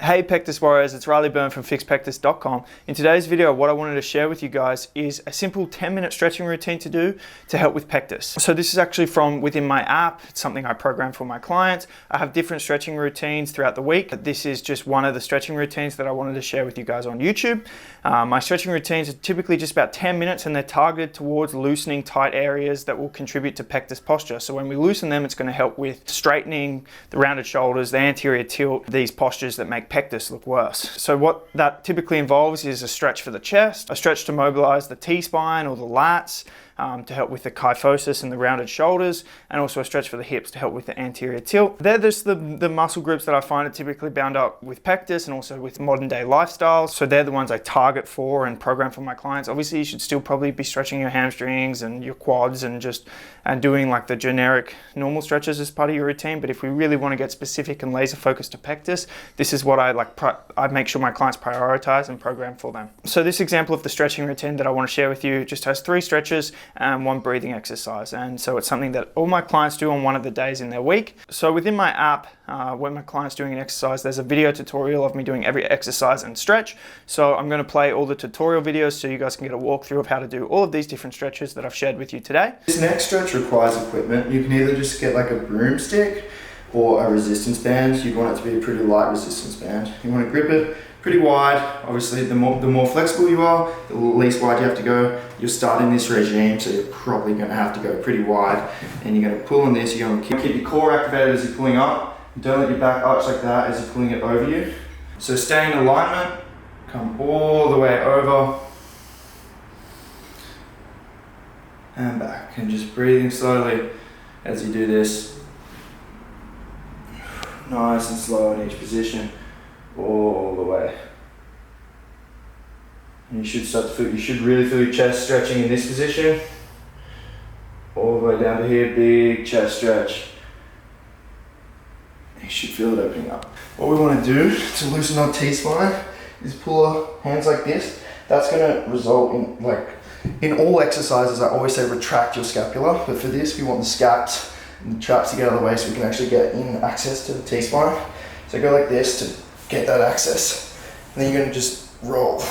Hey Pectus Warriors, it's Byrne from FixPectus.com. In today's video, what I wanted to share with you guys is a simple 10-minute stretching routine to do to help with pectus. So this is actually from within my app. It's something I program for my clients. I have different stretching routines throughout the week, but this is just one of the stretching routines that I wanted to share with you guys on YouTube. My stretching routines are typically just about 10 minutes and they're targeted towards loosening tight areas that will contribute to pectus posture. So when we loosen them, it's going to help with straightening the rounded shoulders, the anterior tilt, these postures that make pectus look worse. So what that typically involves is a stretch for the chest, a stretch to mobilize the T-spine or the lats, to help with the kyphosis and the rounded shoulders, and also a stretch for the hips to help with the anterior tilt. They're just the muscle groups that I find are typically bound up with pectus and also with modern day lifestyles. So they're the ones I target for and program for my clients. Obviously you should still probably be stretching your hamstrings and your quads and doing like the generic normal stretches as part of your routine. But if we really want to get specific and laser focused to pectus, this is what I make sure my clients prioritize and program for them. So this example of the stretching routine that I want to share with you just has 3 stretches and 1 breathing exercise, and so it's something that all my clients do on one of the days in their week. So within my app, when my client's doing an exercise, there's a video tutorial of me doing every exercise and stretch. So I'm going to play all the tutorial videos so you guys can get a walkthrough of how to do all of these different stretches that I've shared with you today. This next stretch requires equipment. You can either just get like a broomstick or a resistance band. You'd want it to be a pretty light resistance band. You want to grip it pretty wide. Obviously the more flexible you are, the least wide you have to go. You're starting this regime, so you're probably going to have to go pretty wide, and you're going to pull on this. You're going to keep your core activated as you're pulling up. Don't let your back arch like that as you're pulling it over you. So stay in alignment, come all the way over and back, and just breathing slowly as you do this. Nice and slow in each position, all the way. And you should really feel your chest stretching in this position. All the way down to here, big chest stretch. You should feel it opening up. What we want to do to loosen our T-spine is pull our hands like this. That's going to result in all exercises, I always say retract your scapula, but for this we want the scaps and the traps to get out of the way so we can actually get in access to the T-spine. So go like this to get that access, and then you're going to just roll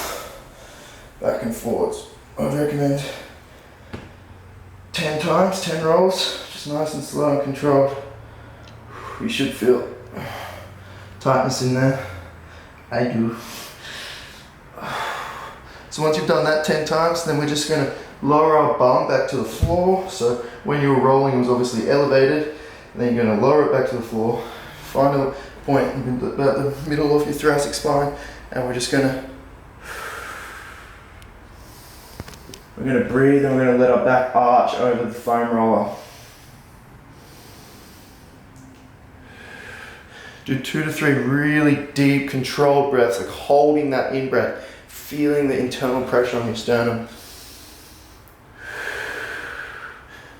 back and forwards. I would recommend 10 times, 10 rolls, just nice and slow and controlled. You should feel tightness in there. I do. So once you've done that 10 times, then we're just going to lower our bum back to the floor. So when you were rolling, it was obviously elevated, and then you're going to lower it back to the floor. Find a point about the middle of your thoracic spine, and we're going to breathe, and we're going to let our back arch over the foam roller. Do 2 to 3 really deep controlled breaths, like holding that in breath, feeling the internal pressure on your sternum.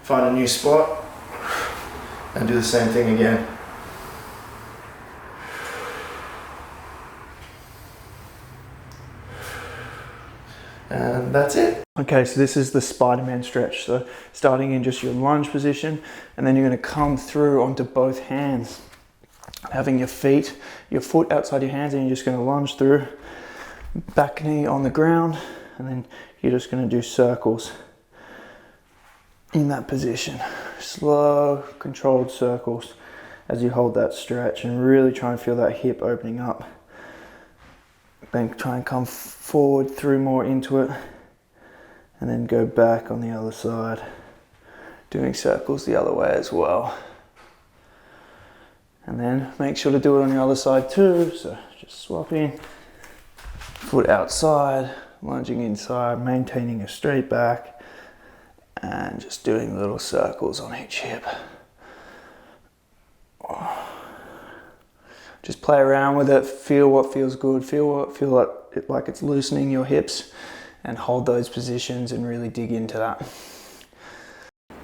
Find a new spot and do the same thing again. And that's it. Okay, so this is the Spiderman stretch. So starting in just your lunge position, and then you're going to come through onto both hands, having your foot outside your hands, and you're just going to lunge through, back knee on the ground, and then you're just going to do circles in that position. Slow, controlled circles as you hold that stretch, and really try and feel that hip opening up. Then try and come forward through more into it, and then go back on the other side, doing circles the other way as well. And then make sure to do it on the other side too. So just swapping, foot outside, lunging inside, maintaining a straight back, and just doing little circles on each hip. Just play around with it, feel what feels good, feel like it's loosening your hips, and hold those positions and really dig into that.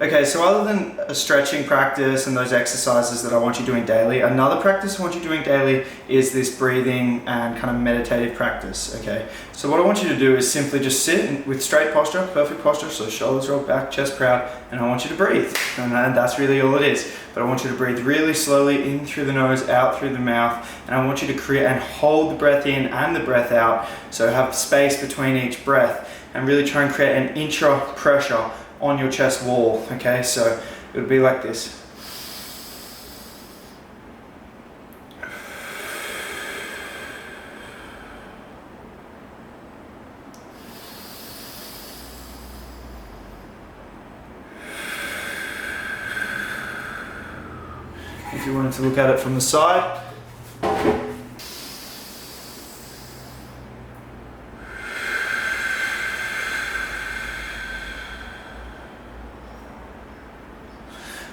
Okay, so other than a stretching practice and those exercises that I want you doing daily, another practice I want you doing daily is this breathing and kind of meditative practice, okay? So what I want you to do is simply just sit with straight posture, perfect posture, so shoulders rolled back, chest proud, and I want you to breathe. And that's really all it is. But I want you to breathe really slowly in through the nose, out through the mouth, and I want you to create and hold the breath in and the breath out, so have space between each breath, and really try and create an intra pressure on your chest wall, okay? So it would be like this. If you wanted to look at it from the side,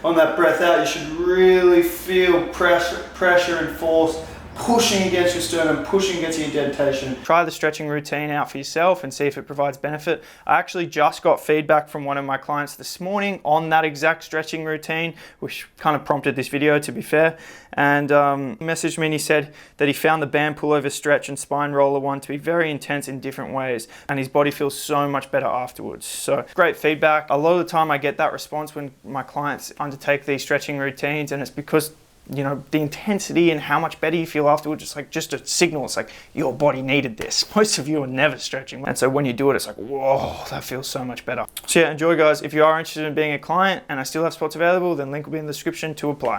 on that breath out, you should really feel pressure and force pushing against your sternum, pushing against your indentation. Try the stretching routine out for yourself and see if it provides benefit. I actually just got feedback from one of my clients this morning on that exact stretching routine, which kind of prompted this video, to be fair. And he messaged me and he said that he found the band pullover stretch and spine roller one to be very intense in different ways, and his body feels so much better afterwards. So great feedback. A lot of the time I get that response when my clients undertake these stretching routines, and it's because, you know, the intensity and how much better you feel afterwards, it's like just a signal. It's like your body needed this. Most of you are never stretching, and so when you do it, it's like, whoa, that feels so much better. So yeah, enjoy guys. If you are interested in being a client and I still have spots available, then link will be in the description to apply.